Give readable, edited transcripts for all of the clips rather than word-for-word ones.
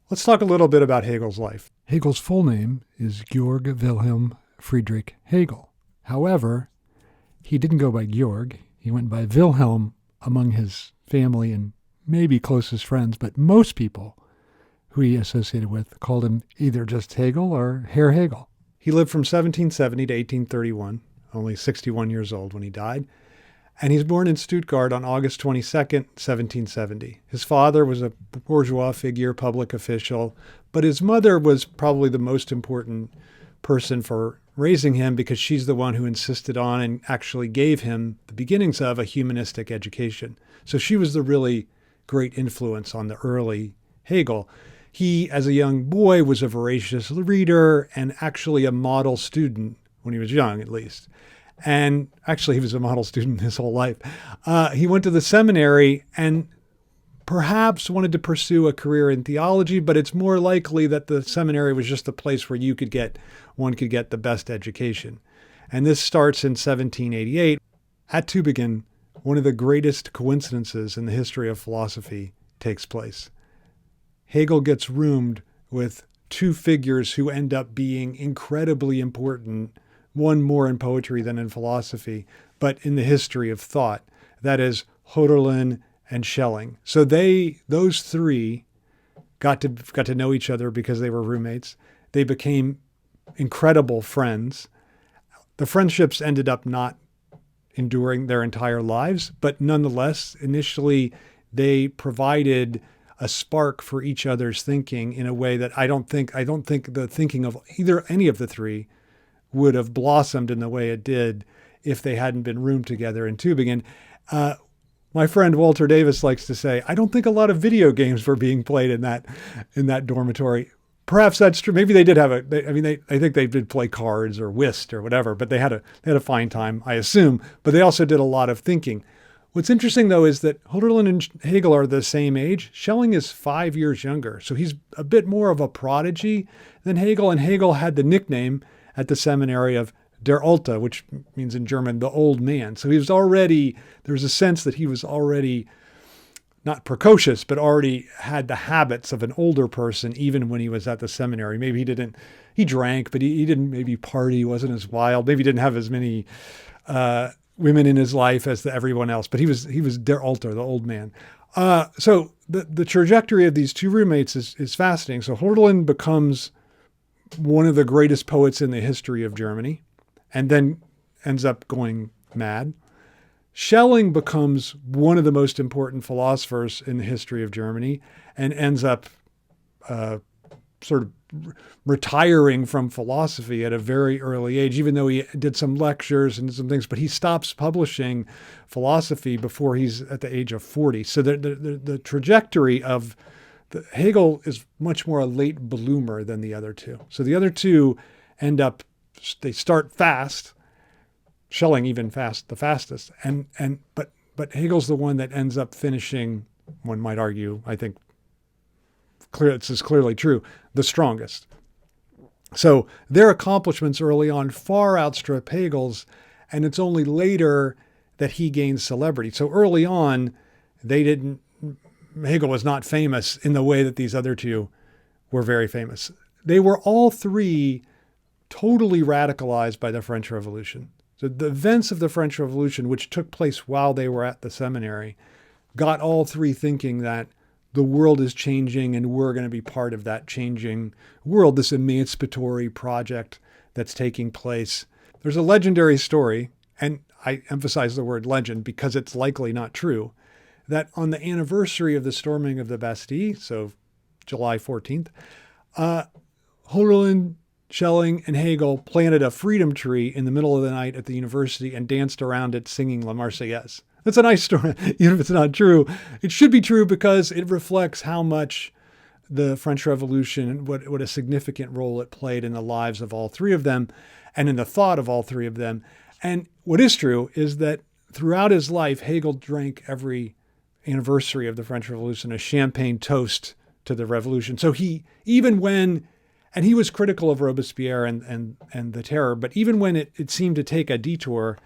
Let's talk a little bit about Hegel's life. Hegel's full name is Georg Wilhelm Friedrich Hegel. However, he didn't go by Georg. He went by Wilhelm among his family and maybe closest friends, but most people who he associated with called him either just Hegel or Herr Hegel. He lived from 1770 to 1831, only 61 years old when he died. And he's born in Stuttgart on August 22nd, 1770. His father was a bourgeois figure, public official, but his mother was probably the most important person for raising him because she's the one who insisted on and actually gave him the beginnings of a humanistic education. So she was the really great influence on the early Hegel. He, as a young boy, was a voracious reader and actually a model student when he was young, at least. And actually, he was a model student his whole life. He went to the seminary and perhaps wanted to pursue a career in theology, but it's more likely that the seminary was just a place where one could get the best education. And this starts in 1788. At Tübingen, one of the greatest coincidences in the history of philosophy takes place. Hegel gets roomed with two figures who end up being incredibly important, one more in poetry than in philosophy, but in the history of thought. That is Hölderlin and Schelling. So those three got to know each other because they were roommates. They became incredible friends. The friendships ended up not enduring their entire lives, but nonetheless, initially they provided a spark for each other's thinking in a way that I don't think the thinking of any of the three would have blossomed in the way it did if they hadn't been roomed together in Tübingen. My friend Walter Davis likes to say, I don't think a lot of video games were being played in that dormitory. Perhaps that's true. Maybe they did have I think they did play cards or whist or whatever, but they had a fine time, I assume. But they also did a lot of thinking. What's interesting, though, is that Hölderlin and Hegel are the same age. Schelling is 5 years younger, so he's a bit more of a prodigy than Hegel. And Hegel had the nickname at the seminary of Der Alte, which means in German, the old man. So there was a sense that he was already not precocious, but already had the habits of an older person, even when he was at the seminary. Maybe he drank, but he didn't maybe party, wasn't as wild. Maybe he didn't have as many women in his life as everyone else, but he was Der Alte, the old man. So the trajectory of these two roommates is fascinating. So Hölderlin becomes one of the greatest poets in the history of Germany, and then ends up going mad. Schelling becomes one of the most important philosophers in the history of Germany and ends up sort of retiring from philosophy at a very early age, even though he did some lectures and some things, but he stops publishing philosophy before he's at the age of 40. So the trajectory of Hegel is much more a late bloomer than the other two. So the other two they start fast, Schelling even the fastest, but Hegel's the one that ends up finishing, one might argue, I think this is clearly true, the strongest. So their accomplishments early on far outstrip Hegel's, and it's only later that he gains celebrity. So early on, Hegel was not famous in the way that these other two were very famous. They were all three totally radicalized by the French Revolution. So the events of the French Revolution, which took place while they were at the seminary, got all three thinking that the world is changing and we're going to be part of that changing world, this emancipatory project that's taking place. There's a legendary story, and I emphasize the word legend because it's likely not true, that on the anniversary of the storming of the Bastille, so July 14th, Hölderlin, Schelling, and Hegel planted a freedom tree in the middle of the night at the university and danced around it singing La Marseillaise. That's a nice story, even if it's not true. It should be true because it reflects how much the French Revolution, what a significant role it played in the lives of all three of them and in the thought of all three of them. And what is true is that throughout his life, Hegel drank every anniversary of the French Revolution a champagne toast to the revolution. So even when And he was critical of Robespierre and the terror. But even when it seemed to take a detour,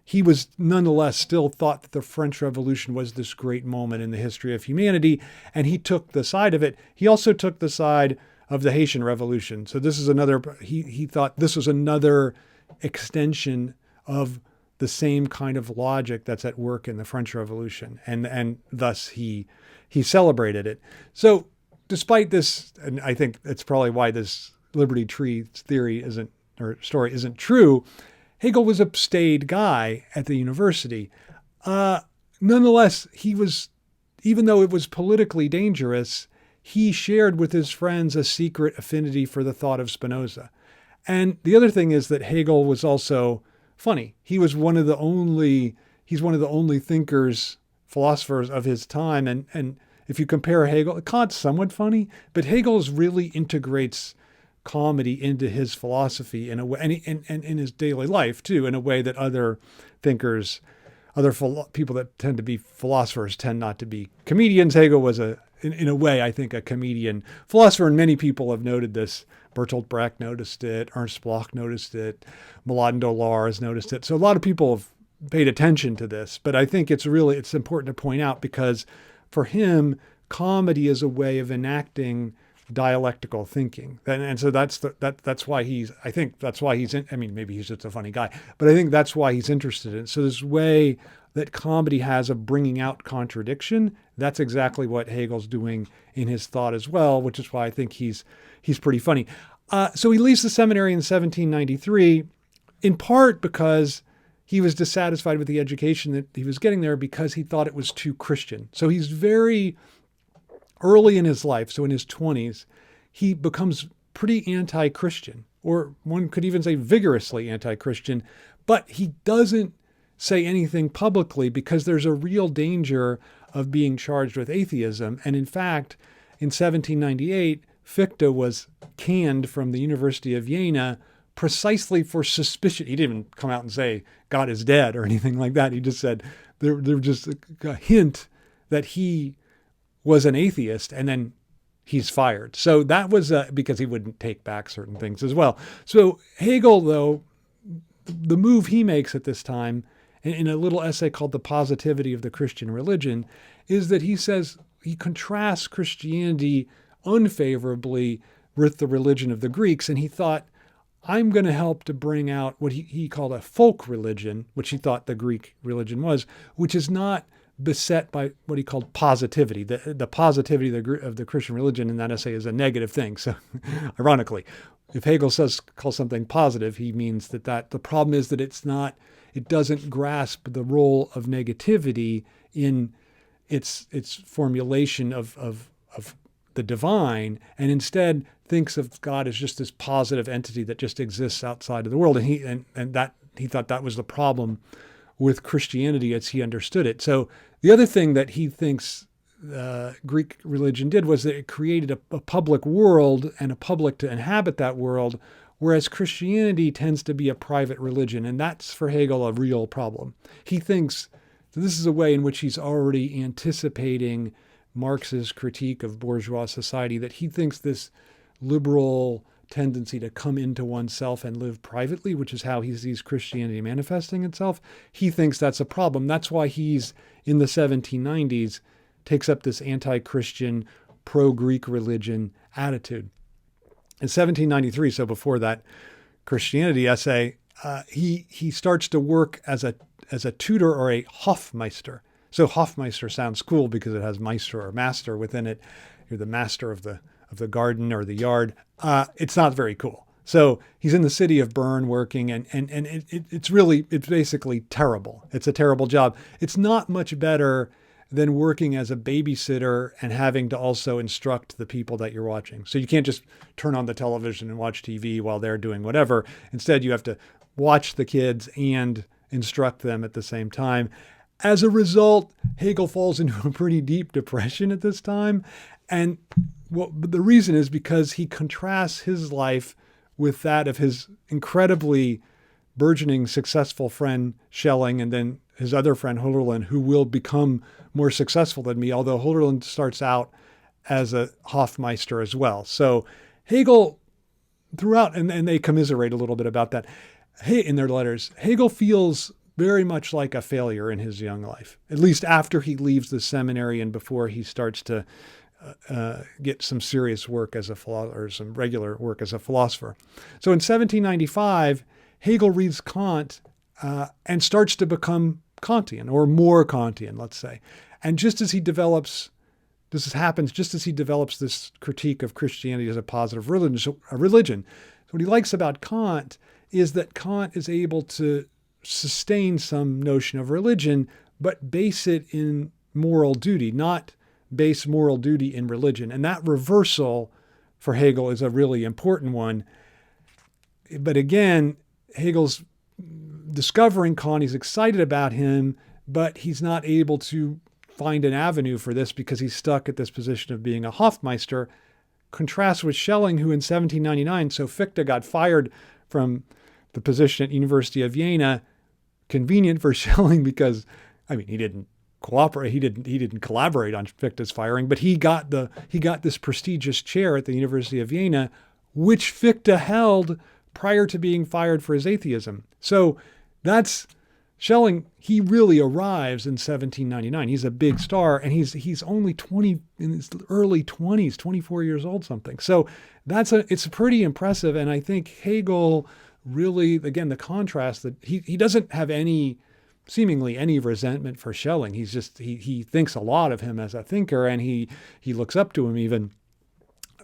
he was nonetheless still thought that the French Revolution was this great moment in the history of humanity. And he took the side of it. He also took the side of the Haitian Revolution. So this is another, he thought this was another extension of the same kind of logic that's at work in the French Revolution. And thus he celebrated it. So despite this, and I think that's probably why this Liberty Tree theory story isn't true, Hegel was a staid guy at the university. Nonetheless, even though it was politically dangerous, he shared with his friends a secret affinity for the thought of Spinoza. And the other thing is that Hegel was also funny. He's one of the only thinkers, philosophers of his time. And if you compare Hegel, Kant's somewhat funny, but Hegel really integrates comedy into his philosophy in a way, and in his daily life too, in a way that other thinkers, people that tend to be philosophers tend not to be comedians. Hegel was in a way, I think, a comedian philosopher, and many people have noted this. Bertolt Brecht noticed it, Ernst Bloch noticed it, Milan Dolar has noticed it. So a lot of people have paid attention to this, but I think it's important to point out because for him, comedy is a way of enacting dialectical thinking. And so that's why he's maybe he's just a funny guy, but I think that's why he's interested in it. So this way that comedy has of bringing out contradiction, that's exactly what Hegel's doing in his thought as well, which is why I think he's pretty funny. So he leaves the seminary in 1793, in part because he was dissatisfied with the education that he was getting there because he thought it was too Christian. So he's very early in his life, so in his 20s, he becomes pretty anti-Christian, or one could even say vigorously anti-Christian, but he doesn't say anything publicly because there's a real danger of being charged with atheism. And in fact, in 1798, Fichte was canned from the University of Jena precisely for suspicion. He didn't even come out and say God is dead or anything like that. He just said there was just a hint that he was an atheist, and then he's fired. So that was because he wouldn't take back certain things as well. So Hegel, though, the move he makes at this time, in a little essay called The Positivity of the Christian Religion, is that he says he contrasts Christianity unfavorably with the religion of the Greeks. And he thought, I'm going to help to bring out what he called a folk religion, which he thought the Greek religion was, which is not beset by what he called positivity. The positivity of the Christian religion in that essay is a negative thing. So ironically, if Hegel calls something positive, he means that the problem is that it doesn't grasp the role of negativity in its formulation of the divine, and instead thinks of God as just this positive entity that just exists outside of the world. And he thought that was the problem with Christianity as he understood it. So the other thing that he thinks Greek religion did was that it created a public world and a public to inhabit that world, whereas Christianity tends to be a private religion. And that's for Hegel a real problem. He thinks this is a way in which he's already anticipating Marx's critique of bourgeois society, that he thinks this liberal tendency to come into oneself and live privately, which is how he sees Christianity manifesting itself, he thinks that's a problem. That's why he's, in the 1790s, takes up this anti-Christian, pro-Greek religion attitude. In 1793, so before that Christianity essay, he starts to work as a tutor or a Hofmeister. So Hofmeister sounds cool because it has Meister or master within it. You're the master of the garden or the yard. It's not very cool. So he's in the city of Bern working, and it's basically terrible. It's a terrible job. It's not much better than working as a babysitter and having to also instruct the people that you're watching. So you can't just turn on the television and watch TV while they're doing whatever. Instead, you have to watch the kids and instruct them at the same time. As a result, Hegel falls into a pretty deep depression at this time. And the reason is because he contrasts his life with that of his incredibly burgeoning successful friend Schelling, and then his other friend Hölderlin, who will become more successful than me, although Hölderlin starts out as a Hofmeister as well. So Hegel throughout, and they commiserate a little bit about that in their letters. Hegel feels very much like a failure in his young life, at least after he leaves the seminary and before he starts to get some serious work as a philosopher, or some regular work as a philosopher. So in 1795, Hegel reads Kant and starts to become Kantian, or more Kantian, let's say. And just as he develops, just as he develops this critique of Christianity as a positive religion. So what he likes about Kant is that Kant is able to sustain some notion of religion, but base it in moral duty, not base moral duty in religion. And that reversal for Hegel is a really important one. But again, Hegel's discovering Kant, he's excited about him, but he's not able to find an avenue for this because he's stuck at this position of being a Hofmeister. Contrast with Schelling, who in 1799, so Fichte got fired from the position at University of Vienna. Convenient for Schelling because, he didn't cooperate. He didn't collaborate on Fichte's firing, but he got this prestigious chair at the University of Vienna, which Fichte held prior to being fired for his atheism. So that's Schelling. He really arrives in 1799. He's a big star, and he's only 20, in his early 20s, 24 years old, something. So it's pretty impressive. And I think Hegel really, again, the contrast that he doesn't have seemingly any resentment for Schelling. He's just, he thinks a lot of him as a thinker, and he looks up to him even.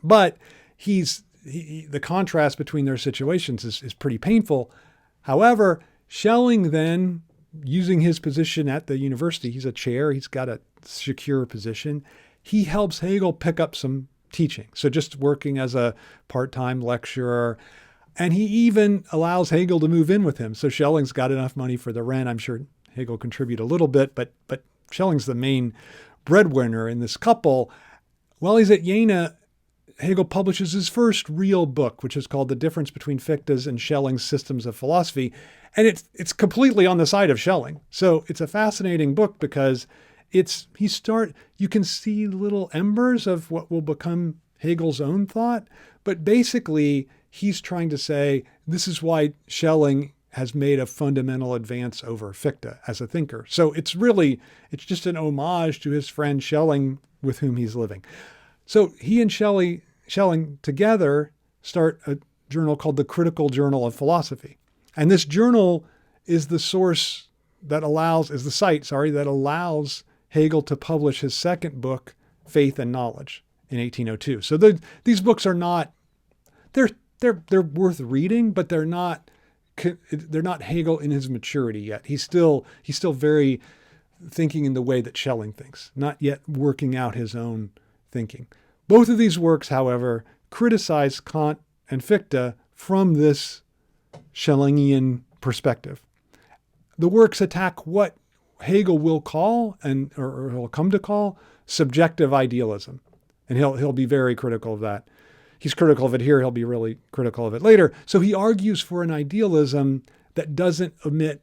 But the contrast between their situations is pretty painful. However, Schelling then, using his position at the university, he's a chair, he's got a secure position, he helps Hegel pick up some teaching. So just working as a part-time lecturer. And he even allows Hegel to move in with him. So Schelling's got enough money for the rent. I'm sure Hegel contribute a little bit, but Schelling's the main breadwinner in this couple. While he's at Jena, Hegel publishes his first real book, which is called The Difference Between Fichte's and Schelling's Systems of Philosophy. And it's completely on the side of Schelling. So it's a fascinating book because you can see little embers of what will become Hegel's own thought, but basically he's trying to say this is why Schelling has made a fundamental advance over Fichte as a thinker. So it's just an homage to his friend Schelling with whom he's living. So he and Schelling together start a journal called the Critical Journal of Philosophy. And this journal is the site that allows Hegel to publish his second book, Faith and Knowledge, in 1802. So these books are not, they're worth reading, but they're not Hegel in his maturity yet. He's still very thinking in the way that Schelling thinks, not yet working out his own thinking. Both of these works, however, criticize Kant and Fichte from this Schellingian perspective. The works attack what Hegel will call, or he'll come to call, subjective idealism. And he'll be very critical of that. He's critical of it here. He'll be really critical of it later. So he argues for an idealism that doesn't omit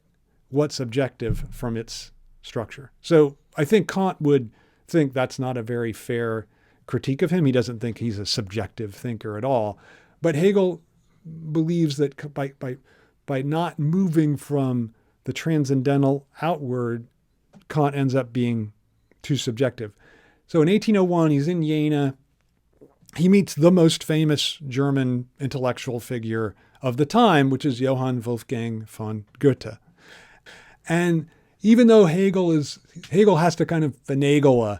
what's objective from its structure. So I think Kant would think that's not a very fair critique of him. He doesn't think he's a subjective thinker at all. But Hegel believes that by not moving from the transcendental outward, Kant ends up being too subjective. So in 1801, he's in Jena. He meets the most famous German intellectual figure of the time, which is Johann Wolfgang von Goethe. And even though Hegel has to kind of finagle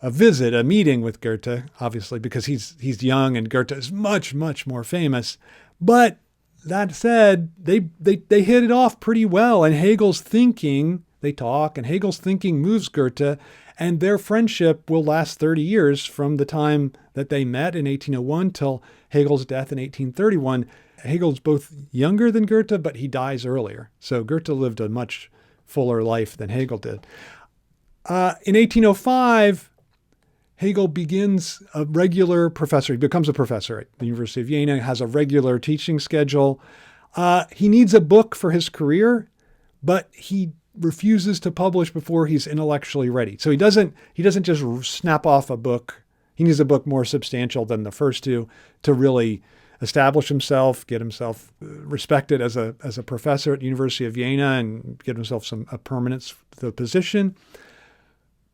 a meeting with Goethe, obviously, because he's young and Goethe is much, much more famous. But that said, they hit it off pretty well. And Hegel's thinking, they talk, and Hegel's thinking moves Goethe, and their friendship will last 30 years from the time that they met in 1801 till Hegel's death in 1831. Hegel's both younger than Goethe, but he dies earlier. So Goethe lived a much fuller life than Hegel did. In 1805, Hegel begins a regular professor. He becomes a professor at the University of Vienna, has a regular teaching schedule. He needs a book for his career, but he refuses to publish before he's intellectually ready. So he doesn't just snap off a book. He needs a book more substantial than the first two to really establish himself, get himself respected as a professor at the University of Jena and get himself a permanence to the position.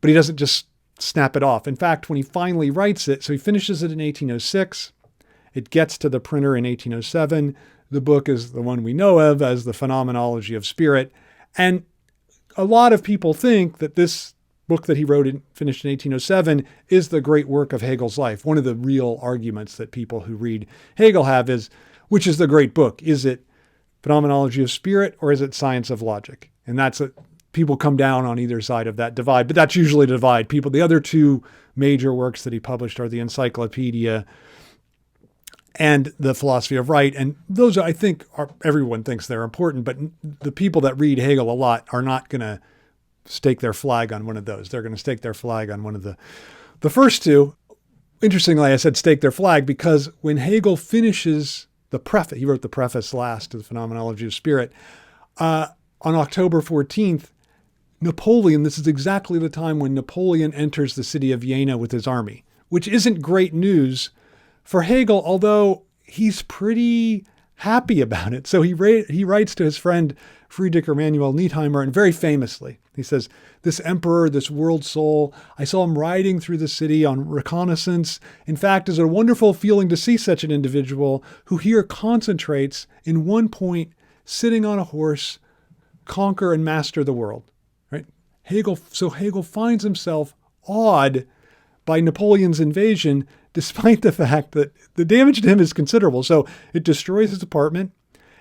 But he doesn't just snap it off. In fact, when he finally writes it, so he finishes it in 1806, it gets to the printer in 1807. The book is the one we know of as the Phenomenology of Spirit. And a lot of people think that this book that he wrote and finished in 1807 is the great work of Hegel's life. One of the real arguments that people who read Hegel have is, which is the great book? Is it Phenomenology of Spirit or is it Science of Logic? And people come down on either side of that divide, but that's usually the divide. The other two major works that he published are the Encyclopedia and the Philosophy of Right. And those, I think, everyone thinks they're important, but the people that read Hegel a lot are not going to stake their flag on one of those. They're going to stake their flag on one of the first two. Interestingly, I said stake their flag because when Hegel finishes the preface, he wrote the preface last to the Phenomenology of Spirit, on October 14th, Napoleon, this is exactly the time when Napoleon enters the city of Jena with his army, which isn't great news for Hegel, although he's pretty happy about it. So he writes to his friend Friedrich Emanuel Nietheimer, and very famously, he says, "This emperor, this world soul, I saw him riding through the city on reconnaissance. In fact, it's a wonderful feeling to see such an individual who here concentrates in one point, sitting on a horse, conquer and master the world." Right? Hegel finds himself awed by Napoleon's invasion, despite the fact that the damage to him is considerable. So it destroys his apartment.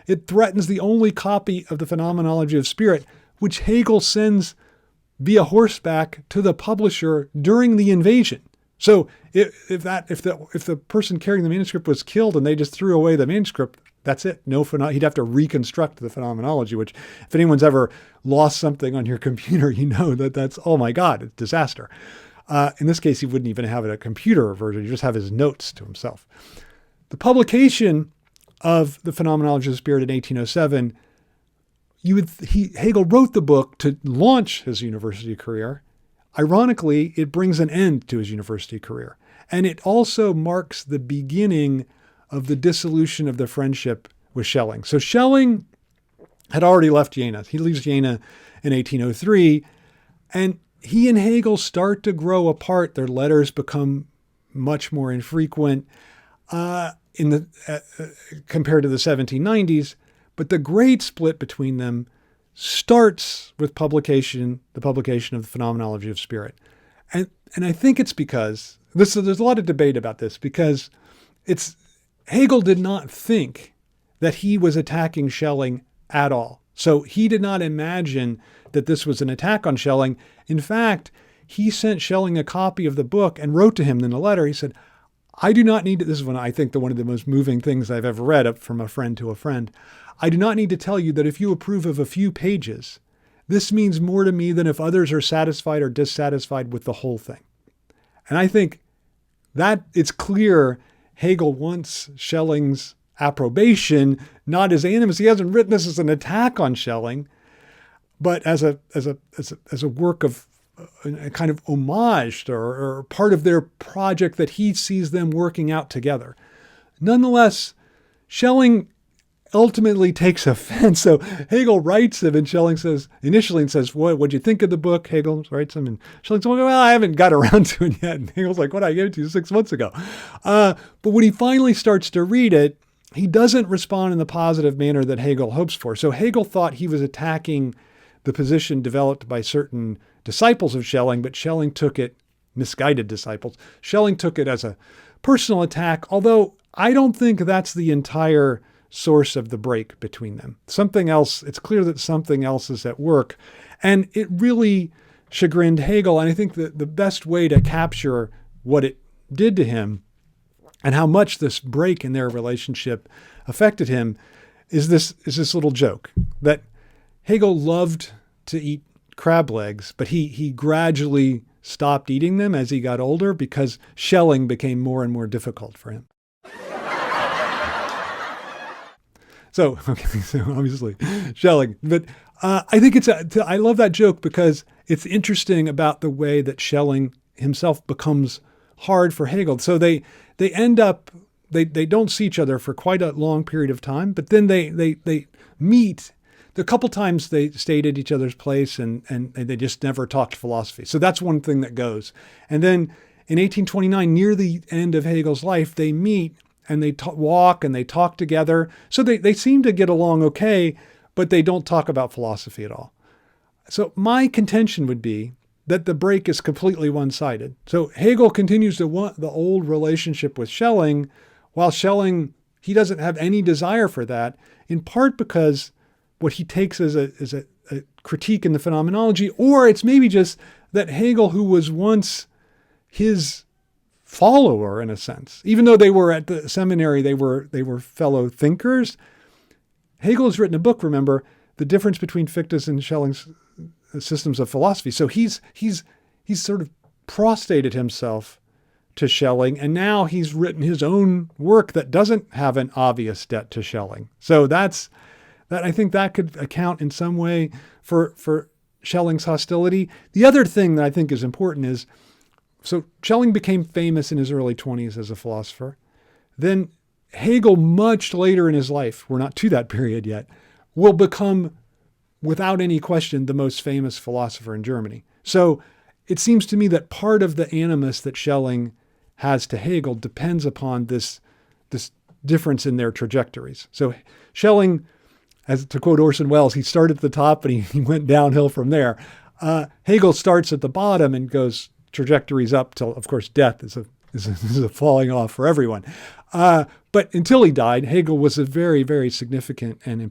It threatens the only copy of the Phenomenology of Spirit, which Hegel sends via horseback to the publisher during the invasion. So if the person carrying the manuscript was killed and they just threw away the manuscript, that's it. He'd have to reconstruct the phenomenology, which if anyone's ever lost something on your computer, you know that's, oh my God, it's disaster. In this case, he wouldn't even have a computer version. You just have his notes to himself. The publication of the Phenomenology of the Spirit in 1807, Hegel wrote the book to launch his university career. Ironically, it brings an end to his university career. And it also marks the beginning of the dissolution of the friendship with Schelling. So Schelling had already left Jena. He leaves Jena in 1803, and he and Hegel start to grow apart. Their letters become much more infrequent compared to the 1790s. But the great split between them starts with the publication of the Phenomenology of Spirit. And I think it's because, there's a lot of debate about this, because Hegel did not think that he was attacking Schelling at all. So he did not imagine that this was an attack on Schelling. In fact, he sent Schelling a copy of the book and wrote to him in a letter. He said, "I do not need to," this is one of the most moving things I've ever read from a friend to a friend. "I do not need to tell you that if you approve of a few pages, this means more to me than if others are satisfied or dissatisfied with the whole thing." And I think that it's clear Hegel wants Schelling's approbation, not as animus. He hasn't written this as an attack on Schelling, but as a work of a kind of homage or part of their project that he sees them working out together. Nonetheless, Schelling ultimately takes offense. So Hegel writes him, and Schelling says, "What'd you think of the book?" Hegel writes him, and Schelling says, "Well, I haven't got around to it yet." And Hegel's like, "What? I gave it to you 6 months ago." But when he finally starts to read it, he doesn't respond in the positive manner that Hegel hopes for. So Hegel thought he was attacking the position developed by certain disciples of Schelling, but Schelling took it, misguided disciples, Schelling took it as a personal attack, although I don't think that's the entire source of the break between them. It's clear that something else is at work. And it really chagrined Hegel. And I think that the best way to capture what it did to him and how much this break in their relationship affected him is this little joke that Hegel loved to eat crab legs, but he gradually stopped eating them as he got older because Schelling became more and more difficult for him. So obviously Schelling, but I think I love that joke because it's interesting about the way that Schelling himself becomes hard for Hegel. So they end up they don't see each other for quite a long period of time, but then they meet. The couple times they stayed at each other's place and they just never talked philosophy. So that's one thing that goes. And then in 1829, near the end of Hegel's life, they meet and they walk and they talk together. So they seem to get along okay, but they don't talk about philosophy at all. So my contention would be that the break is completely one-sided. So Hegel continues to want the old relationship with Schelling, while Schelling, he doesn't have any desire for that, in part because what he takes as a critique in the phenomenology, or it's maybe just that Hegel, who was once his follower in a sense, even though they were at the seminary, they were fellow thinkers. Hegel has written a book, remember, The Difference Between Fichte's and Schelling's Systems of Philosophy. So he's sort of prostrated himself to Schelling, and now he's written his own work that doesn't have an obvious debt to Schelling. So that I think that could account in some way for Schelling's hostility. The other thing that I think is important is, so Schelling became famous in his early 20s as a philosopher. Then Hegel, much later in his life, we're not to that period yet, will become, without any question, the most famous philosopher in Germany. So it seems to me that part of the animus that Schelling has to Hegel depends upon this difference in their trajectories. So Schelling, as to quote Orson Welles, he started at the top and he went downhill from there. Hegel starts at the bottom and goes trajectories up till, of course, death is a falling off for everyone. But until he died, Hegel was a very, very significant and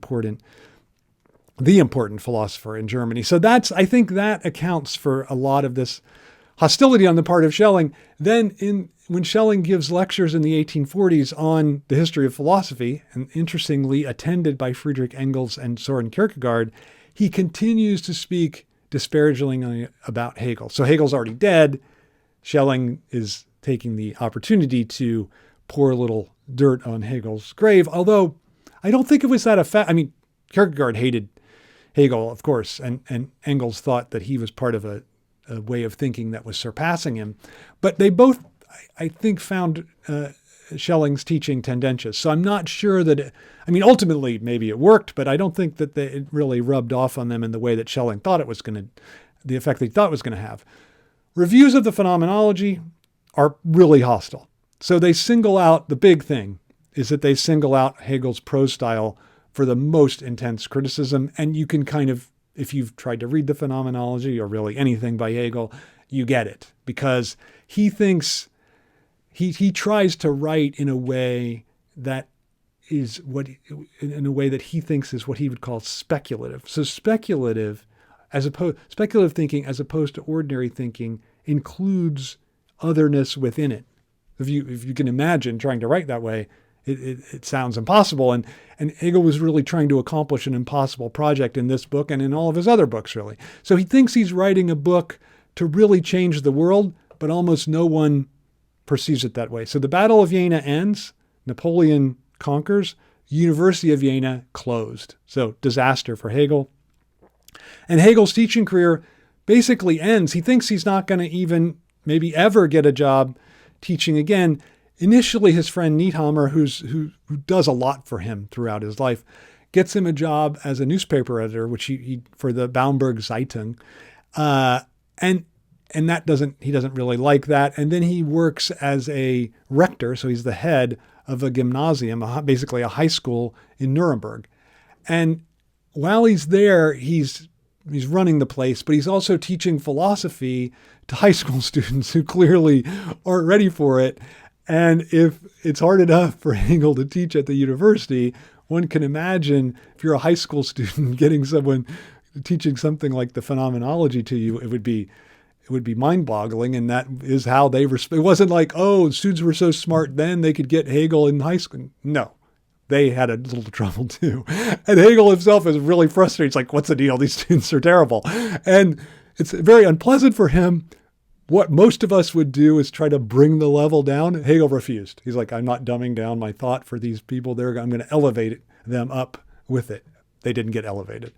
the important philosopher in Germany. So I think that accounts for a lot of this hostility on the part of Schelling. Then when Schelling gives lectures in the 1840s on the history of philosophy, and interestingly attended by Friedrich Engels and Soren Kierkegaard, he continues to speak disparagingly about Hegel. So Hegel's already dead. Schelling is taking the opportunity to pour a little dirt on Hegel's grave, although I don't think it was that effect. I mean, Kierkegaard hated Hegel, of course, and Engels thought that he was part of a way of thinking that was surpassing him. But they both, I think, found Schelling's teaching tendentious. So I'm not sure that, ultimately maybe it worked, but I don't think that it really rubbed off on them in the way that Schelling thought it was going to, the effect that he thought it was going to have. Reviews of the phenomenology are really hostile. So they single out, the big thing is that they single out Hegel's prose style for the most intense criticism. And you can kind of, if you've tried to read the phenomenology or really anything by Hegel, you get it, because he thinks, he tries to write in a way that is in a way that he thinks is what he would call speculative. So speculative thinking as opposed to ordinary thinking includes otherness within it. If you can imagine trying to write that way, it sounds impossible. And Hegel was really trying to accomplish an impossible project in this book and in all of his other books, really. So he thinks he's writing a book to really change the world, but almost no one perceives it that way. So the Battle of Jena ends, Napoleon conquers, University of Jena closed. So disaster for Hegel. And Hegel's teaching career basically ends. He thinks he's not going to even maybe ever get a job teaching again. Initially, his friend Niethammer, who does a lot for him throughout his life, gets him a job as a newspaper editor, which he for the Baumberg Zeitung, and he doesn't really like that. And then he works as a rector, so he's the head of a gymnasium, basically a high school in Nuremberg. And while he's there, he's running the place, but he's also teaching philosophy to high school students who clearly aren't ready for it. And if it's hard enough for Hegel to teach at the university, one can imagine if you're a high school student getting someone teaching something like the phenomenology to you, it would be mind-boggling. And that is how they it wasn't like, oh, students were so smart then they could get Hegel in high school. No, they had a little trouble too. And Hegel himself is really frustrated. It's like, what's the deal? These students are terrible. And it's very unpleasant for him. What most of us would do is try to bring the level down. Hegel refused. He's like, I'm not dumbing down my thought for these people. I'm going to elevate them up with it. They didn't get elevated.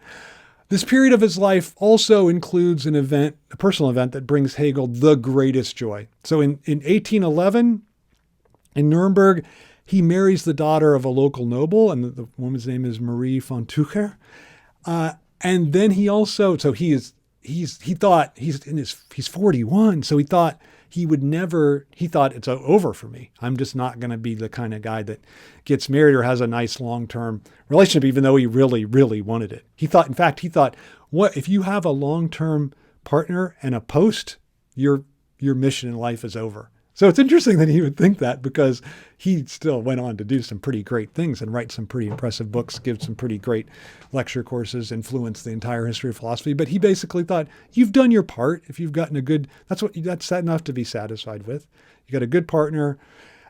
This period of his life also includes a personal event that brings Hegel the greatest joy. So in 1811, in Nuremberg, he marries the daughter of a local noble, and the woman's name is Marie von Tucher. And then he also, so he thought he's 41. So he thought he thought it's over for me. I'm just not going to be the kind of guy that gets married or has a nice long-term relationship, even though he really, really wanted it. He thought, what if you have a long-term partner and a post, your mission in life is over. So it's interesting that he would think that, because he still went on to do some pretty great things and write some pretty impressive books, give some pretty great lecture courses, influence the entire history of philosophy. But he basically thought, you've done your part. If you've gotten that's enough to be satisfied with. You got a good partner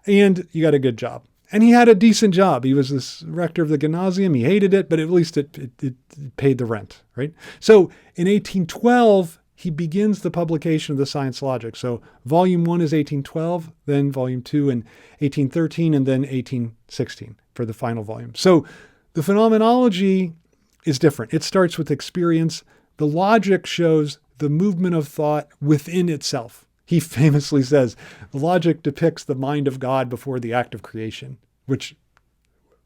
and you got a good job. And he had a decent job. He was this rector of the gymnasium. He hated it, but at least it paid the rent, right? So in 1812, he begins the publication of the Science Logic. So volume 1 is 1812, then volume 2 in 1813, and then 1816 for the final volume. So the phenomenology is different. It starts with experience. The logic shows the movement of thought within itself. He famously says, the logic depicts the mind of God before the act of creation, which,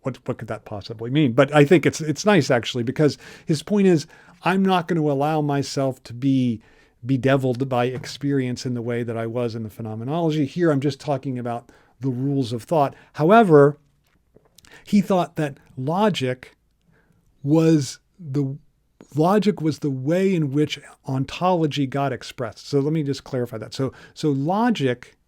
what could that possibly mean? But I think it's nice, actually, because his point is, I'm not going to allow myself to be bedeviled by experience in the way that I was in the phenomenology. Here, I'm just talking about the rules of thought. However, he thought that logic was the way in which ontology got expressed. So let me just clarify that. So logic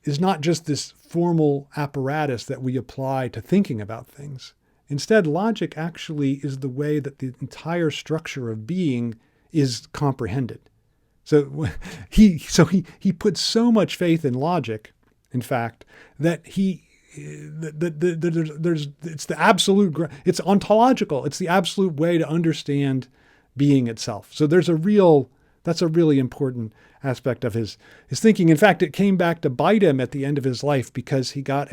is not just this formal apparatus that we apply to thinking about things. Instead, logic actually is the way that the entire structure of being is comprehended. So he put so much faith in logic, in fact, that it's ontological. It's the absolute way to understand being itself. So that's a really important aspect of his thinking. In fact, it came back to bite him at the end of his life, because he got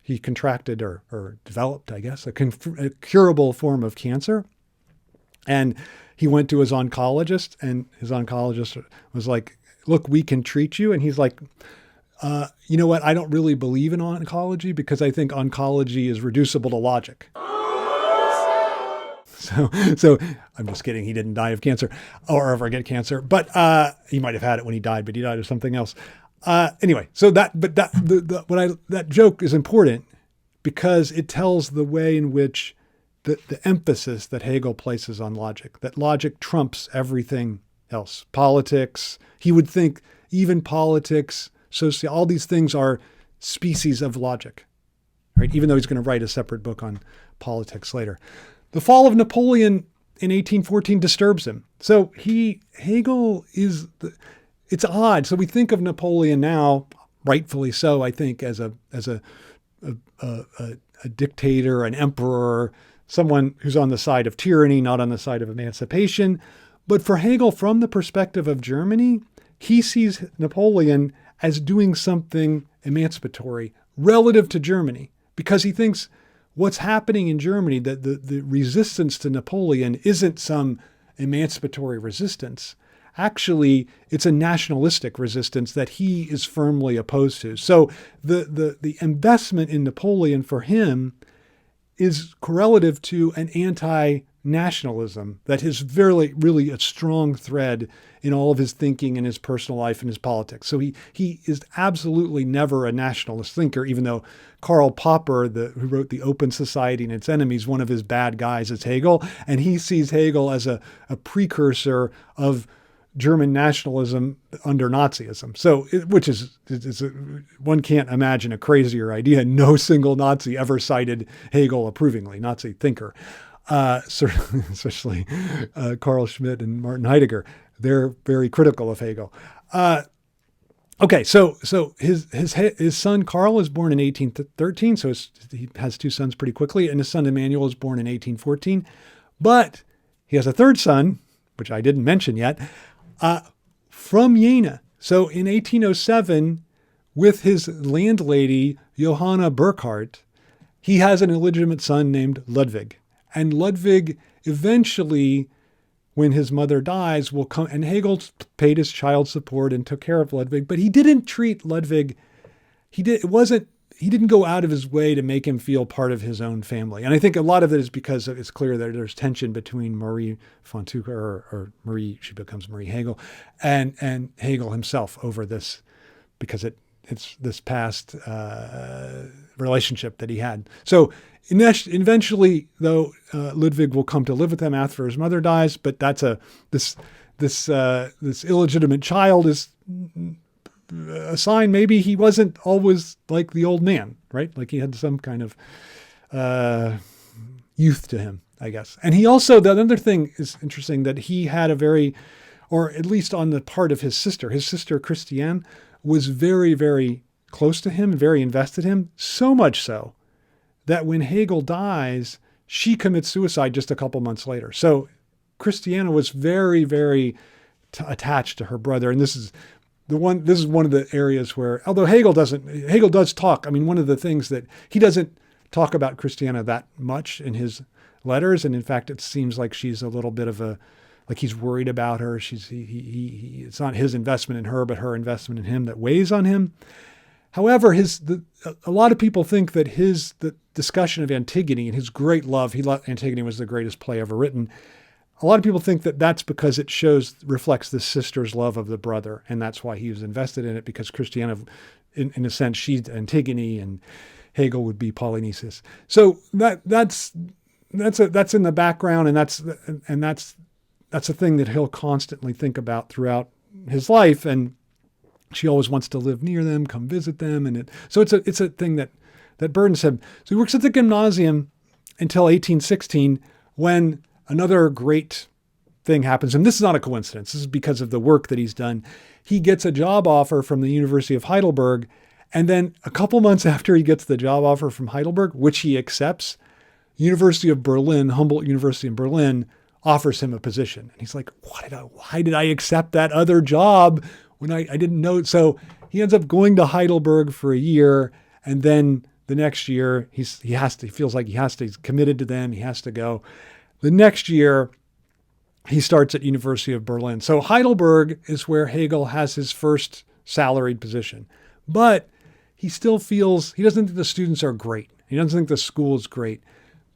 he contracted or developed, I guess, a curable form of cancer. And he went to his oncologist, and his oncologist was like, look, we can treat you. And he's like, you know what? I don't really believe in oncology, because I think oncology is reducible to logic. So I'm just kidding. He didn't die of cancer or ever get cancer, but he might have had it when he died, but he died of something else. Anyway, so that joke is important, because it tells the way in which the emphasis that Hegel places on logic, that logic trumps everything else. Politics, he would think even politics, all these things are species of logic, right? Even though he's going to write a separate book on politics later. The fall of Napoleon in 1814 disturbs him. So Hegel it's odd. So we think of Napoleon now, rightfully so, I think, as a dictator, an emperor, someone who's on the side of tyranny, not on the side of emancipation. But for Hegel, from the perspective of Germany, he sees Napoleon as doing something emancipatory relative to Germany, because he thinks what's happening in Germany, that the resistance to Napoleon isn't some emancipatory resistance. Actually, it's a nationalistic resistance that he is firmly opposed to. So the investment in Napoleon for him is correlative to an anti-nationalism that is really a strong thread in all of his thinking and his personal life and his politics. So he is absolutely never a nationalist thinker, even though Karl Popper, who wrote The Open Society and Its Enemies, one of his bad guys is Hegel, and he sees Hegel as a precursor of German nationalism under Nazism. So, one can't imagine a crazier idea. No single Nazi ever cited Hegel approvingly, Nazi thinker, certainly, especially Carl Schmitt and Martin Heidegger. They're very critical of Hegel. Okay, so his son Karl is born in 1813, so he has two sons pretty quickly, and his son Emmanuel is born in 1814. But he has a third son, which I didn't mention yet, from Jena. So in 1807, with his landlady, Johanna Burckhardt, he has an illegitimate son named Ludwig. And Ludwig eventually, when his mother dies, will come, and Hegel paid his child support and took care of Ludwig, but he didn't treat Ludwig, it wasn't he didn't go out of his way to make him feel part of his own family. And I think a lot of it is because it's clear that there's tension between Marie von Tucher, or Marie, she becomes Marie Hegel, and Hegel himself over this, because it's this past relationship that he had. So eventually, though, Ludwig will come to live with them after his mother dies, but that's this illegitimate child is a sign maybe he wasn't always like the old man, right? Like he had some kind of youth to him, I guess. And he also, the other thing is interesting, that he had a very, or at least on the part of his sister Christiane was very, very close to him, very invested in him, so much so that when Hegel dies, she commits suicide just a couple months later. So Christiane was very, very attached to her brother. And this is one of the areas where, although Hegel does talk. I mean, one of the things that he doesn't talk about Christiane that much in his letters. And in fact, it seems like she's a little bit of like he's worried about her. It's not his investment in her, but her investment in him that weighs on him. However, a lot of people think that the discussion of Antigone and his great love, Antigone was the greatest play ever written. A lot of people think that that's because it reflects the sister's love of the brother. And that's why he was invested in it, because Christiane, in a sense, she's Antigone and Hegel would be Polynices. So that's in the background. And that's a thing that he'll constantly think about throughout his life. And she always wants to live near them, come visit them. And so it's a thing that burdens him. So he works at the gymnasium until 1816, when another great thing happens. And this is not a coincidence. This is because of the work that he's done. He gets a job offer from the University of Heidelberg. And then a couple months after he gets the job offer from Heidelberg, which he accepts, University of Berlin, Humboldt University in Berlin, offers him a position. And he's like, why did I accept that other job when I didn't know? So he ends up going to Heidelberg for a year. And then the next year, he feels like he's committed to them. He has to go. The next year, he starts at University of Berlin. So Heidelberg is where Hegel has his first salaried position. But he still feels, he doesn't think the students are great. He doesn't think the school is great.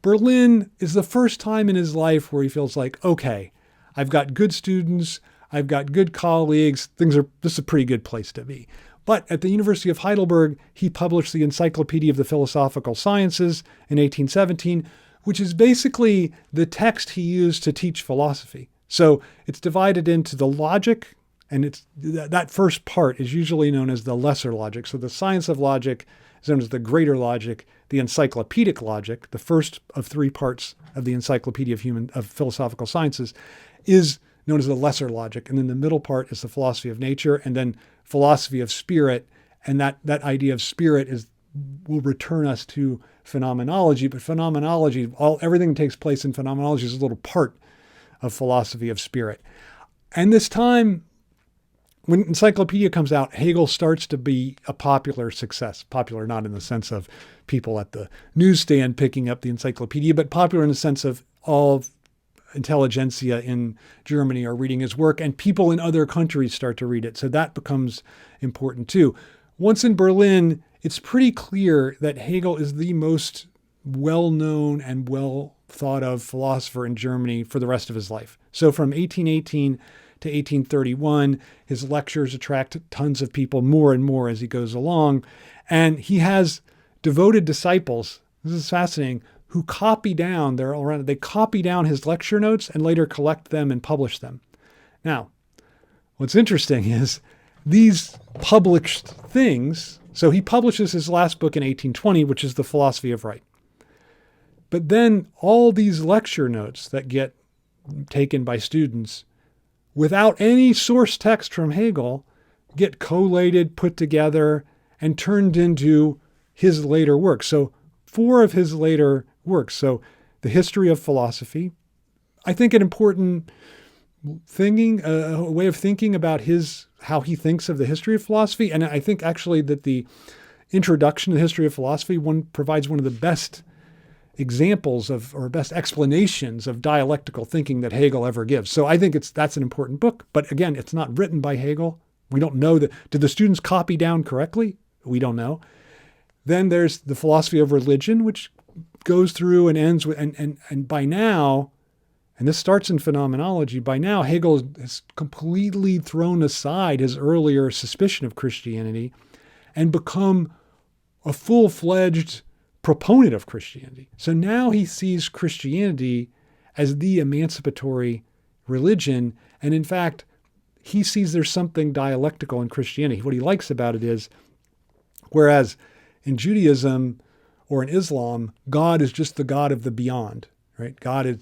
Berlin is the first time in his life where he feels like, okay, I've got good students, I've got good colleagues, this is a pretty good place to be. But at the University of Heidelberg, he published the Encyclopedia of the Philosophical Sciences in 1817, which is basically the text he used to teach philosophy. So it's divided into the logic, and that first part is usually known as the lesser logic. So the science of logic is known as the greater logic. The encyclopedic logic, the first of three parts of the Encyclopedia of Philosophical Sciences, is known as the lesser logic. And then the middle part is the philosophy of nature, and then philosophy of spirit. And that idea of spirit will return us to phenomenology. But phenomenology, everything that takes place in phenomenology is a little part of philosophy of spirit. And this time, when Encyclopedia comes out, Hegel starts to be a popular success. Popular not in the sense of people at the newsstand picking up the encyclopedia, but popular in the sense of all intelligentsia in Germany are reading his work, and people in other countries start to read it. So that becomes important too. Once in Berlin, it's pretty clear that Hegel is the most well-known and well-thought-of philosopher in Germany for the rest of his life. So from 1818 to 1831, his lectures attract tons of people more and more as he goes along. And he has devoted disciples, this is fascinating, who copy down his lecture notes and later collect them and publish them. Now, what's interesting is these published things, so he publishes his last book in 1820, which is The Philosophy of Right. But then all these lecture notes that get taken by students without any source text from Hegel get collated, put together, and turned into his later work. So 4 of his later works. So The History of Philosophy, I think an important a way of thinking about how he thinks of the history of philosophy. And I think actually that the introduction to the history of philosophy provides one of the best examples or best explanations of dialectical thinking that Hegel ever gives. So I think that's an important book. But again, it's not written by Hegel. We don't know did the students copy down correctly? We don't know. Then there's the philosophy of religion, which goes through and ends with, and by now, and this starts in phenomenology, by now Hegel has completely thrown aside his earlier suspicion of Christianity and become a full-fledged proponent of Christianity. So now he sees Christianity as the emancipatory religion. And in fact, he sees there's something dialectical in Christianity. What he likes about it is, whereas in Judaism or in Islam, God is just the God of the beyond, right? God is,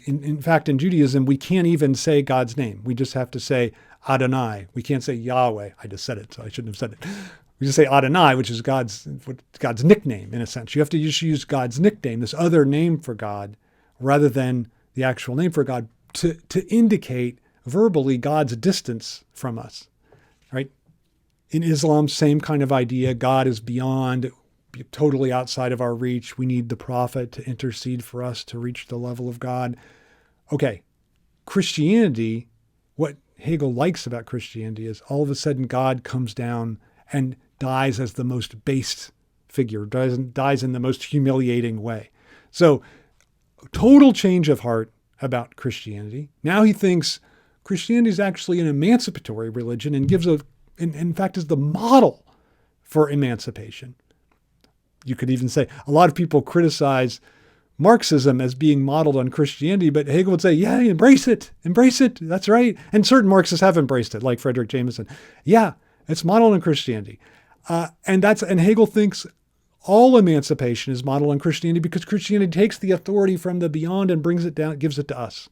in fact, in Judaism, we can't even say God's name. We just have to say Adonai. We can't say Yahweh. I just said it, so I shouldn't have said it. We just say Adonai, which is God's nickname, in a sense. You have to just use God's nickname, this other name for God, rather than the actual name for God, to indicate verbally God's distance from us, right? In Islam, same kind of idea. God is beyond, totally outside of our reach. We need the prophet to intercede for us to reach the level of God. Okay, Christianity, what Hegel likes about Christianity is all of a sudden God comes down and dies as the most base figure, dies in the most humiliating way. So total change of heart about Christianity. Now he thinks Christianity is actually an emancipatory religion and in fact, is the model for emancipation. You could even say a lot of people criticize Marxism as being modeled on Christianity, but Hegel would say, yeah, embrace it, that's right. And certain Marxists have embraced it, like Frederick Jameson. Yeah, it's modeled on Christianity. And Hegel thinks all emancipation is modeled on Christianity because Christianity takes the authority from the beyond and brings it down, gives it to us.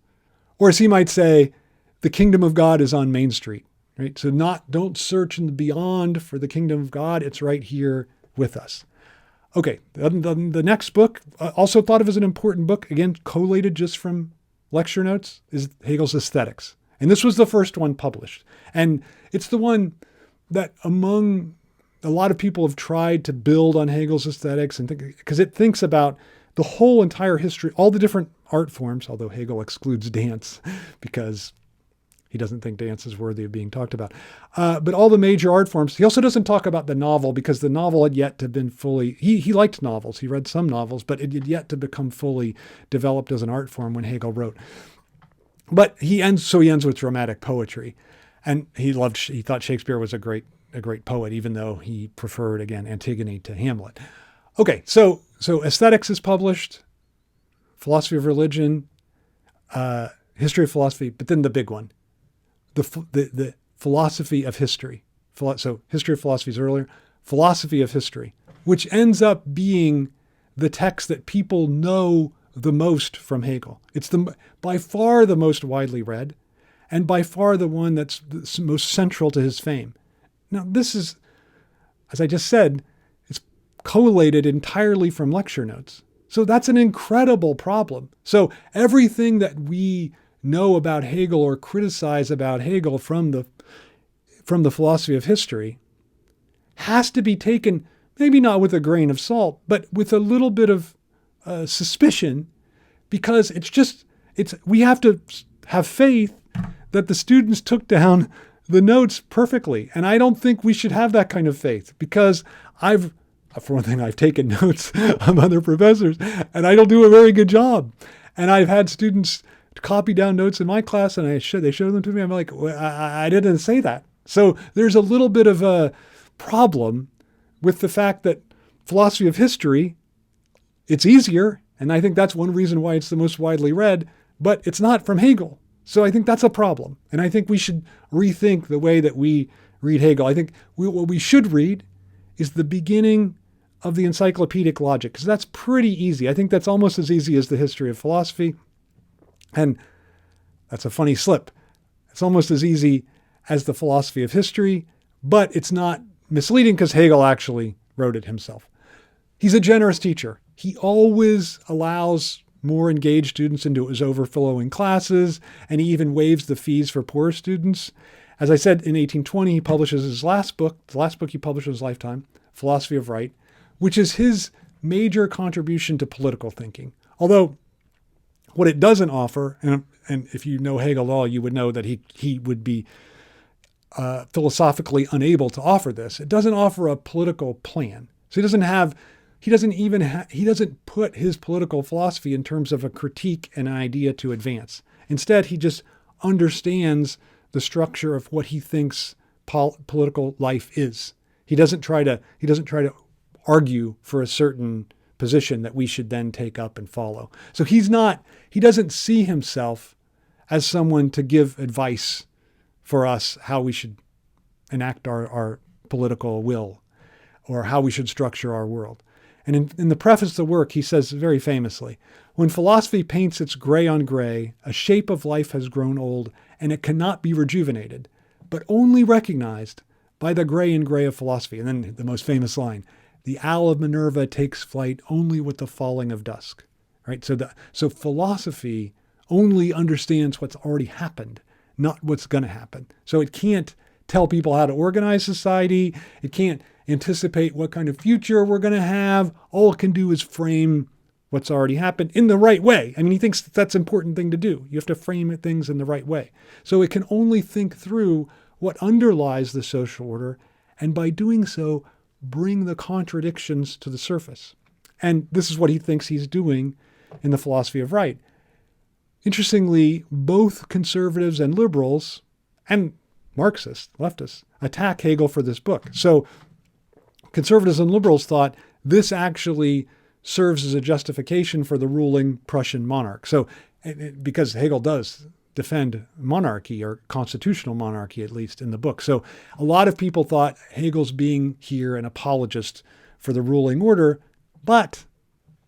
Or as he might say, the kingdom of God is on Main Street, right? So don't search in the beyond for the kingdom of God. It's right here with us. Okay, the next book, also thought of as an important book, again, collated just from lecture notes, is Hegel's Aesthetics. And this was the first one published. And it's the one that among a lot of people have tried to build on Hegel's Aesthetics, and because it thinks about the whole entire history, all the different art forms, although Hegel excludes dance because he doesn't think dance is worthy of being talked about. But all the major art forms. He also doesn't talk about the novel because the novel had yet to have been fully, he liked novels. He read some novels, but it had yet to become fully developed as an art form when Hegel wrote. But he ends with dramatic poetry. And he thought Shakespeare was a great poet, even though he preferred, again, Antigone to Hamlet. Okay, so Aesthetics is published, Philosophy of Religion, History of Philosophy, but then the big one, the Philosophy of History. So History of Philosophy is earlier, Philosophy of History, which ends up being the text that people know the most from Hegel. It's by far the most widely read, and by far the one that's most central to his fame. Now, this is, as I just said, it's collated entirely from lecture notes. So that's an incredible problem. So everything that we know about Hegel or criticize about Hegel from the philosophy of history has to be taken, maybe not with a grain of salt, but with a little bit of suspicion, because we have to have faith that the students took down the notes perfectly. And I don't think we should have that kind of faith, because for one thing, I've taken notes of other professors and I don't do a very good job. And I've had students copy down notes in my class and they show them to me. I'm like, well, I didn't say that. So there's a little bit of a problem with the fact that philosophy of history, it's easier. And I think that's one reason why it's the most widely read, but it's not from Hegel. So I think that's a problem. And I think we should rethink the way that we read Hegel. I think what we should read is the beginning of the encyclopedic logic, because that's pretty easy. I think that's almost as easy as the history of philosophy. And that's a funny slip. It's almost as easy as the philosophy of history, but it's not misleading because Hegel actually wrote it himself. He's a generous teacher. He always allows more engaged students into his overflowing classes, and he even waives the fees for poor students. As I said, in 1820, he publishes his last book, the last book he published in his lifetime, Philosophy of Right, which is his major contribution to political thinking. Although what it doesn't offer, and if you know Hegel at all, you would know that he would be philosophically unable to offer this. It doesn't offer a political plan. So he doesn't put his political philosophy in terms of a critique and an idea to advance. Instead, he just understands the structure of what he thinks political life is. He doesn't try to argue for a certain position that we should then take up and follow. So he doesn't see himself as someone to give advice for us how we should enact our political will or how we should structure our world. And in the preface to the work, he says very famously, "When philosophy paints its gray on gray, a shape of life has grown old, and it cannot be rejuvenated, but only recognized by the gray and gray of philosophy." And then the most famous line, "The owl of Minerva takes flight only with the falling of dusk." Right? So philosophy only understands what's already happened, not what's going to happen. So it can't tell people how to organize society. It can't anticipate what kind of future we're going to have. All it can do is frame what's already happened in the right way. I mean, he thinks that's an important thing to do. You have to frame things in the right way. So it can only think through what underlies the social order, and by doing so, bring the contradictions to the surface. And this is what he thinks he's doing in the philosophy of right. Interestingly, both conservatives and liberals, and Marxists, leftists, attack Hegel for this book. So conservatives and liberals thought this actually serves as a justification for the ruling Prussian monarch. So because Hegel does defend monarchy, or constitutional monarchy, at least in the book. So a lot of people thought Hegel's being here an apologist for the ruling order, but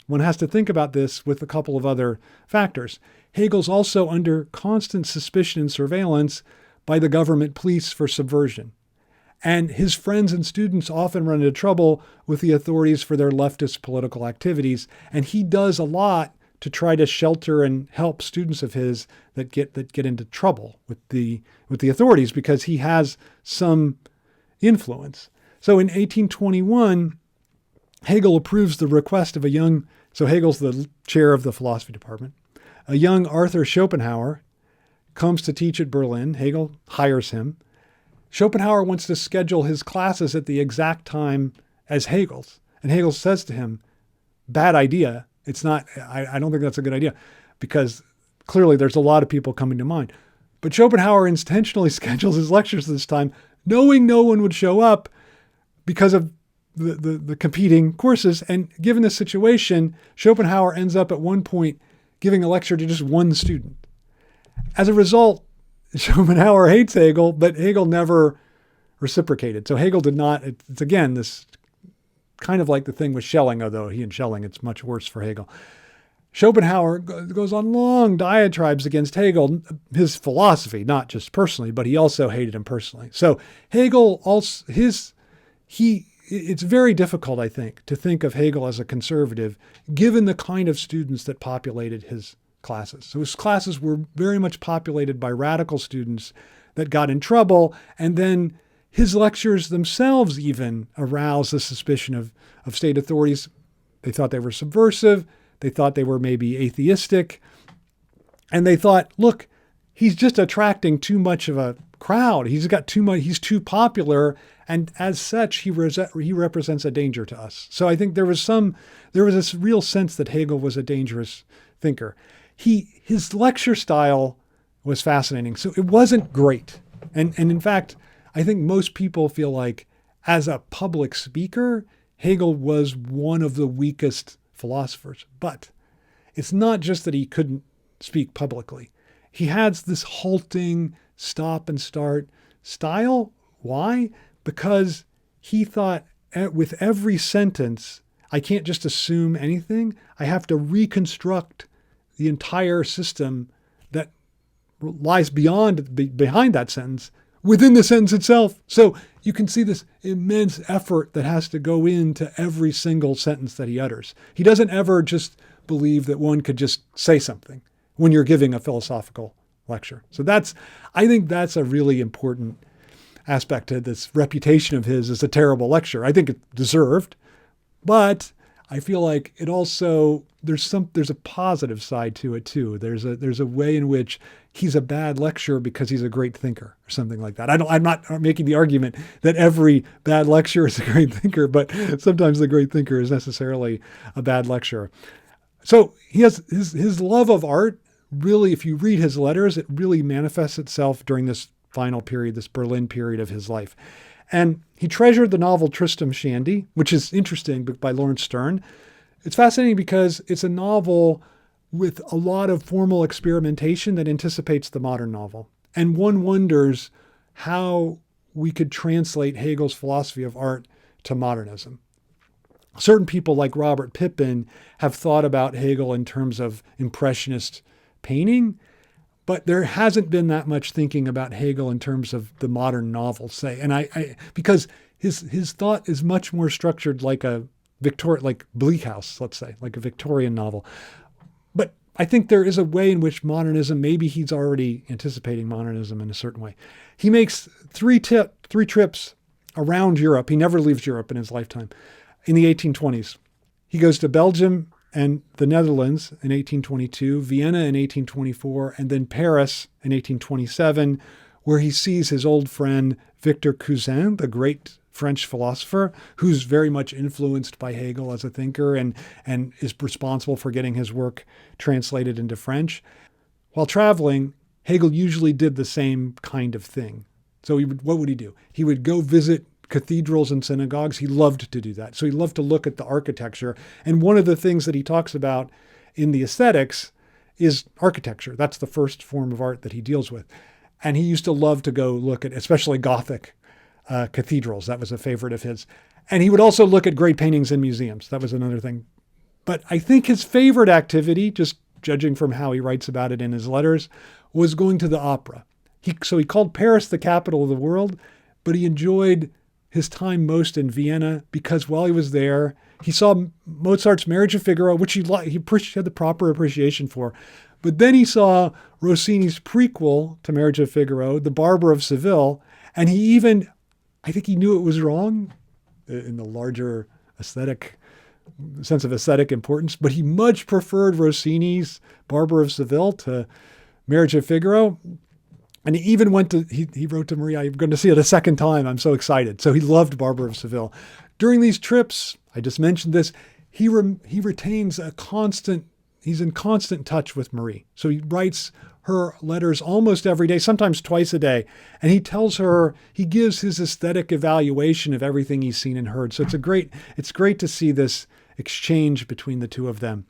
one has to think about this with a couple of other factors. Hegel's also under constant suspicion and surveillance by the government police for subversion. And his friends and students often run into trouble with the authorities for their leftist political activities. And he does a lot to try to shelter and help students of his that get into trouble with the authorities, because he has some influence. So in 1821, Hegel approves the request of so Hegel's the chair of the philosophy department. A young Arthur Schopenhauer comes to teach at Berlin. Hegel hires him. Schopenhauer wants to schedule his classes at the exact time as Hegel's. And Hegel says to him, "Bad idea. It's not, I don't think that's a good idea," because clearly there's a lot of people coming to mind. But Schopenhauer intentionally schedules his lectures this time, knowing no one would show up because of the competing courses. And given this situation, Schopenhauer ends up at one point giving a lecture to just one student. As a result, Schopenhauer hates Hegel, but Hegel never reciprocated. So Hegel did not, it's again, this kind of like the thing with Schelling, although he and Schelling, it's much worse for Hegel. Schopenhauer goes on long diatribes against Hegel, his philosophy, not just personally, but he also hated him personally. So Hegel also, it's very difficult, I think, to think of Hegel as a conservative, given the kind of students that populated his classes. So his classes were very much populated by radical students that got in trouble, and then his lectures themselves even aroused the suspicion of state authorities. They thought they were subversive. They thought they were maybe atheistic. And they thought, look, he's just attracting too much of a crowd. He's got too much. He's too popular. And as such, he represents a danger to us. So I think there was this real sense that Hegel was a dangerous thinker. His lecture style was fascinating. So it wasn't great. And in fact, I think most people feel like as a public speaker, Hegel was one of the weakest philosophers. But it's not just that he couldn't speak publicly. He has this halting, stop and start style. Why? Because he thought with every sentence, I can't just assume anything. I have to reconstruct the entire system that lies behind that sentence within the sentence itself. So you can see this immense effort that has to go into every single sentence that he utters. He doesn't ever just believe that one could just say something when you're giving a philosophical lecture. So I think that's a really important aspect to this reputation of his as a terrible lecturer. I think it deserved, but I feel like it also, there's a positive side to it too. There's a way in which he's a bad lecturer because he's a great thinker or something like that. I'm not making the argument that every bad lecturer is a great thinker, but sometimes the great thinker is necessarily a bad lecturer. So he has his love of art. Really, if you read his letters, it really manifests itself during this final period, this Berlin period of his life. And he treasured the novel Tristram Shandy, which is interesting, by Lawrence Stern. It's fascinating because it's a novel with a lot of formal experimentation that anticipates the modern novel. And one wonders how we could translate Hegel's philosophy of art to modernism. Certain people like Robert Pippin have thought about Hegel in terms of impressionist painting, but there hasn't been that much thinking about Hegel in terms of the modern novel, say. And I because his thought is much more structured like like Bleak House, let's say, like a Victorian novel. But I think there is a way in which modernism, maybe he's already anticipating modernism in a certain way. He makes three trips around Europe. He never leaves Europe in his lifetime. In the 1820s, he goes to Belgium and the Netherlands in 1822, Vienna in 1824, and then Paris in 1827, where he sees his old friend Victor Cousin, the great French philosopher, who's very much influenced by Hegel as a thinker and is responsible for getting his work translated into French. While traveling, Hegel usually did the same kind of thing. So what would he do? He would go visit cathedrals and synagogues. He loved to do that. So he loved to look at the architecture. And one of the things that he talks about in the aesthetics is architecture. That's the first form of art that he deals with. And he used to love to go look at, especially Gothic cathedrals. That was a favorite of his. And he would also look at great paintings in museums. That was another thing. But I think his favorite activity, just judging from how he writes about it in his letters, was going to the opera. So he called Paris the capital of the world, but he enjoyed his time most in Vienna because while he was there, he saw Mozart's Marriage of Figaro, which he had the proper appreciation for. But then he saw Rossini's prequel to Marriage of Figaro, The Barber of Seville, and I think he knew it was wrong in the larger sense of aesthetic importance, but he much preferred Rossini's Barber of Seville to Marriage of Figaro. And he even he wrote to Maria, I'm going to see it a second time. I'm so excited. So he loved Barber of Seville. During these trips, I just mentioned this, he retains he's in constant touch with Marie. So he writes her letters almost every day, sometimes twice a day. And he tells her, he gives his aesthetic evaluation of everything he's seen and heard. So it's great to see this exchange between the two of them.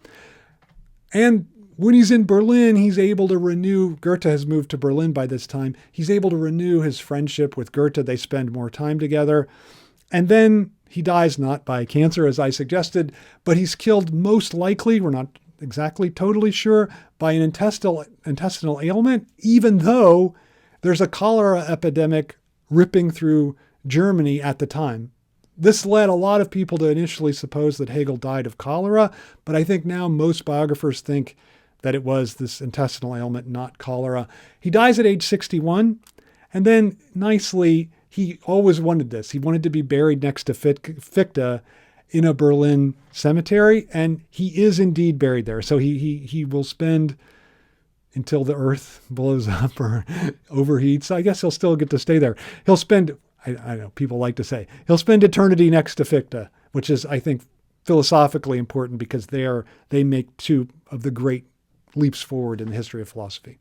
And when he's in Berlin, he's able to renew, Goethe has moved to Berlin by this time, he's able to renew his friendship with Goethe. They spend more time together. And then he dies not by cancer, as I suggested, but he's killed most likely, we're not exactly totally sure, by an intestinal ailment, even though there's a cholera epidemic ripping through Germany at the time. This led a lot of people to initially suppose that Hegel died of cholera, but I think now most biographers think that it was this intestinal ailment, not cholera. He dies at age 61, and then nicely, he always wanted this. He wanted to be buried next to Fichte in a Berlin cemetery, and he is indeed buried there. So he will spend until the earth blows up or overheats. I guess he'll still get to stay there. He'll spend, I know people like to say, he'll spend eternity next to Fichte, which is, I think, philosophically important because they make two of the great leaps forward in the history of philosophy.